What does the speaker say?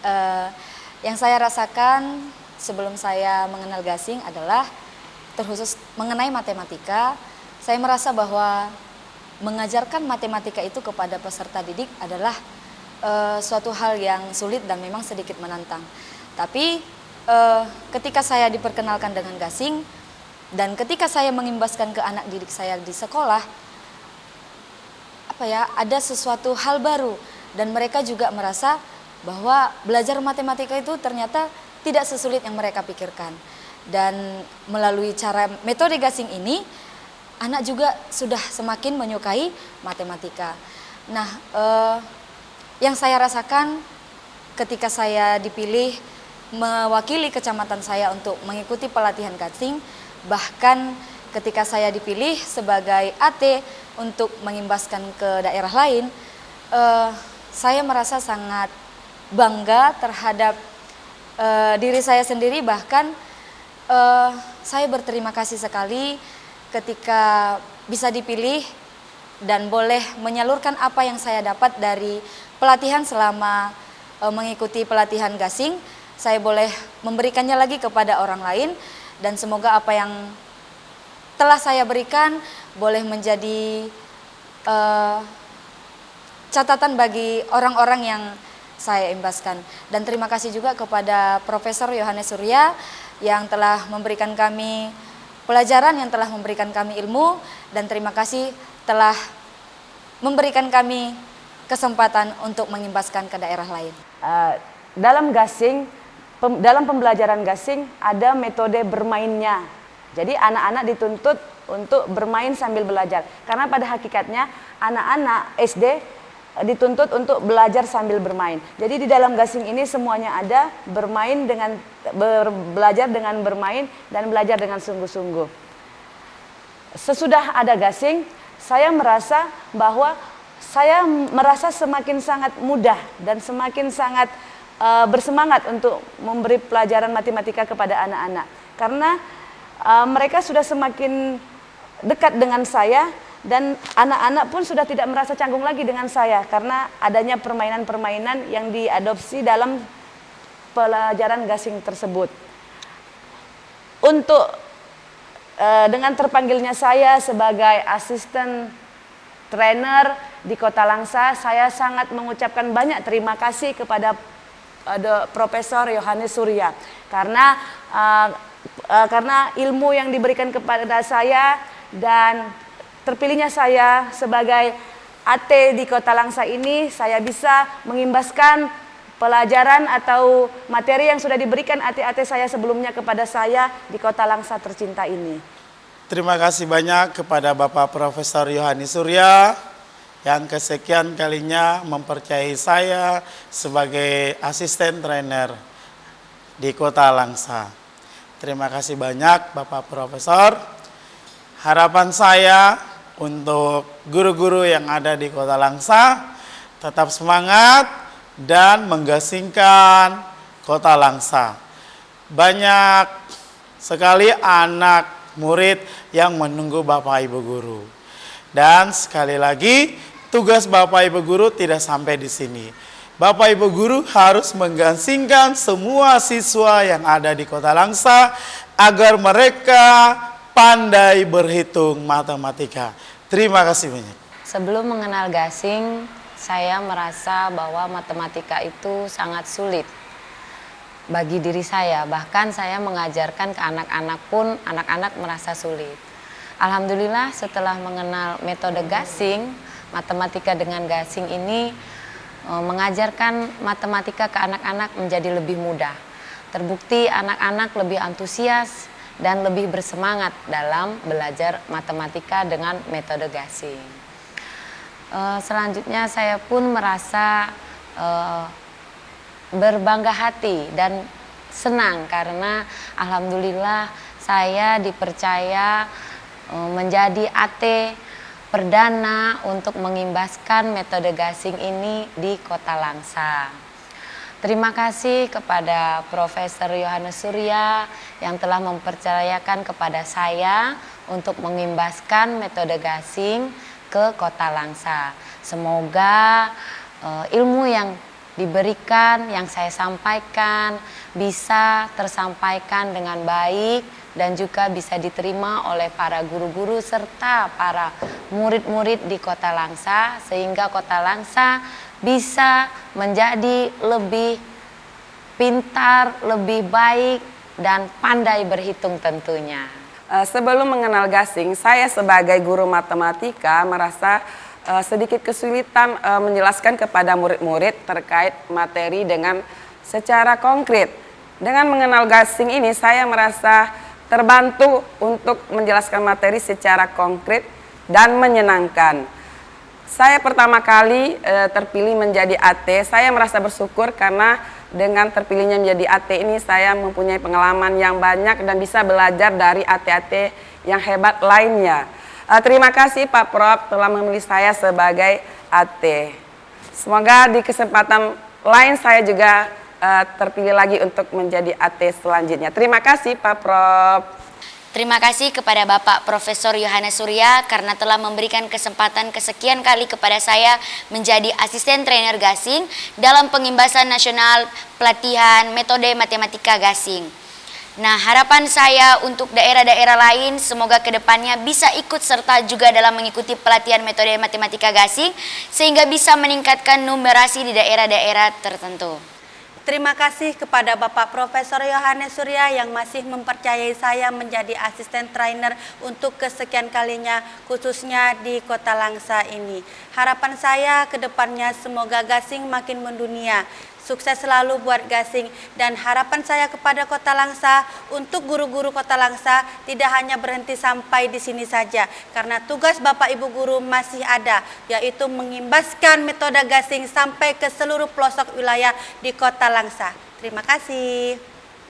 Eh, yang saya rasakan sebelum saya mengenal gasing adalah terkhusus mengenai matematika. Saya merasa bahwa mengajarkan matematika itu kepada peserta didik adalah suatu hal yang sulit dan memang sedikit menantang. Tapi ketika saya diperkenalkan dengan gasing dan ketika saya mengimbaskan ke anak didik saya di sekolah, ada sesuatu hal baru dan mereka juga merasa bahwa belajar matematika itu ternyata tidak sesulit yang mereka pikirkan. Dan melalui cara metode gasing ini, anak juga sudah semakin menyukai matematika. Nah, yang saya rasakan ketika saya dipilih mewakili kecamatan saya untuk mengikuti pelatihan gasing, bahkan ketika saya dipilih sebagai AT untuk mengimbaskan ke daerah lain, saya merasa sangat bangga terhadap diri saya sendiri. Bahkan saya berterima kasih sekali ketika bisa dipilih dan boleh menyalurkan apa yang saya dapat dari pelatihan selama mengikuti pelatihan gasing. Saya boleh memberikannya lagi kepada orang lain dan semoga apa yang telah saya berikan boleh menjadi catatan bagi orang-orang yang saya imbaskan. Dan terima kasih juga kepada Profesor Yohanes Surya yang telah memberikan kami pelajaran, yang telah memberikan kami ilmu, dan terima kasih telah memberikan kami kesempatan untuk mengimbaskan ke daerah lain. Dalam gasing, dalam pembelajaran gasing ada metode bermainnya. Jadi anak-anak dituntut untuk bermain sambil belajar. Karena pada hakikatnya anak-anak SD dituntut untuk belajar sambil bermain. Jadi di dalam gasing ini semuanya ada, belajar dengan bermain dan belajar dengan sungguh-sungguh. Sesudah ada gasing, saya merasa bahwa semakin sangat mudah dan semakin sangat bersemangat untuk memberi pelajaran matematika kepada anak-anak. Karena mereka sudah semakin dekat dengan saya dan anak-anak pun sudah tidak merasa canggung lagi dengan saya karena adanya permainan-permainan yang diadopsi dalam pelajaran gasing tersebut. Untuk dengan terpanggilnya saya sebagai asisten trainer di Kota Langsa, saya sangat mengucapkan banyak terima kasih kepada Profesor Yohanes Surya karena ilmu yang diberikan kepada saya dan terpilihnya saya sebagai AT di Kota Langsa ini, saya bisa mengimbaskan pelajaran atau materi yang sudah diberikan AT-AT saya sebelumnya kepada saya di Kota Langsa tercinta ini. Terima kasih banyak kepada Bapak Profesor Yohanes Surya yang kesekian kalinya mempercayai saya sebagai asisten trainer di Kota Langsa. Terima kasih banyak Bapak Profesor. Harapan saya untuk guru-guru yang ada di Kota Langsa tetap semangat dan menggasingkan Kota Langsa. Banyak sekali anak murid yang menunggu Bapak Ibu guru. Dan sekali lagi, tugas Bapak Ibu guru tidak sampai di sini. Bapak Ibu guru harus menggasingkan semua siswa yang ada di Kota Langsa agar mereka pandai berhitung matematika. Terima kasih banyak. Sebelum mengenal gasing, saya merasa bahwa matematika itu sangat sulit bagi diri saya. Bahkan saya mengajarkan ke anak-anak pun, anak-anak merasa sulit. Alhamdulillah setelah mengenal metode gasing, matematika dengan gasing ini mengajarkan matematika ke anak-anak menjadi lebih mudah. Terbukti anak-anak lebih antusias dan lebih bersemangat dalam belajar matematika dengan metode gasing. Selanjutnya saya pun merasa berbangga hati dan senang karena alhamdulillah saya dipercaya menjadi AT perdana untuk mengimbaskan metode gasing ini di Kota Langsa. Terima kasih kepada Profesor Yohanes Surya yang telah mempercayakan kepada saya untuk mengimbaskan metode gasing ke Kota Langsa. Semoga ilmu yang diberikan, yang saya sampaikan bisa tersampaikan dengan baik dan juga bisa diterima oleh para guru-guru serta para murid-murid di Kota Langsa, sehingga Kota Langsa bisa menjadi lebih pintar, lebih baik, dan pandai berhitung tentunya. Sebelum mengenal gasing, saya sebagai guru matematika merasa sedikit kesulitan menjelaskan kepada murid-murid terkait materi dengan secara konkret. Dengan mengenal gasing ini, saya merasa terbantu untuk menjelaskan materi secara konkret dan menyenangkan. Saya pertama kali terpilih menjadi AT, saya merasa bersyukur karena dengan terpilihnya menjadi AT ini saya mempunyai pengalaman yang banyak dan bisa belajar dari AT-AT yang hebat lainnya. Terima kasih Pak Prof telah memilih saya sebagai AT. Semoga di kesempatan lain saya juga terpilih lagi untuk menjadi AT selanjutnya. Terima kasih Pak Prof. Terima kasih kepada Bapak Profesor Yohanes Surya karena telah memberikan kesempatan kesekian kali kepada saya menjadi asisten trainer gasing dalam pengimbasan nasional pelatihan metode matematika gasing. Nah, harapan saya untuk daerah-daerah lain semoga kedepannya bisa ikut serta juga dalam mengikuti pelatihan metode matematika gasing sehingga bisa meningkatkan numerasi di daerah-daerah tertentu. Terima kasih kepada Bapak Profesor Yohanes Surya yang masih mempercayai saya menjadi asisten trainer untuk kesekian kalinya khususnya di Kota Langsa ini. Harapan saya ke depannya semoga gasing makin mendunia. Sukses selalu buat gasing dan harapan saya kepada Kota Langsa untuk guru-guru Kota Langsa tidak hanya berhenti sampai di sini saja karena tugas Bapak Ibu guru masih ada yaitu mengimbaskan metode gasing sampai ke seluruh pelosok wilayah di Kota Langsa. Terima kasih.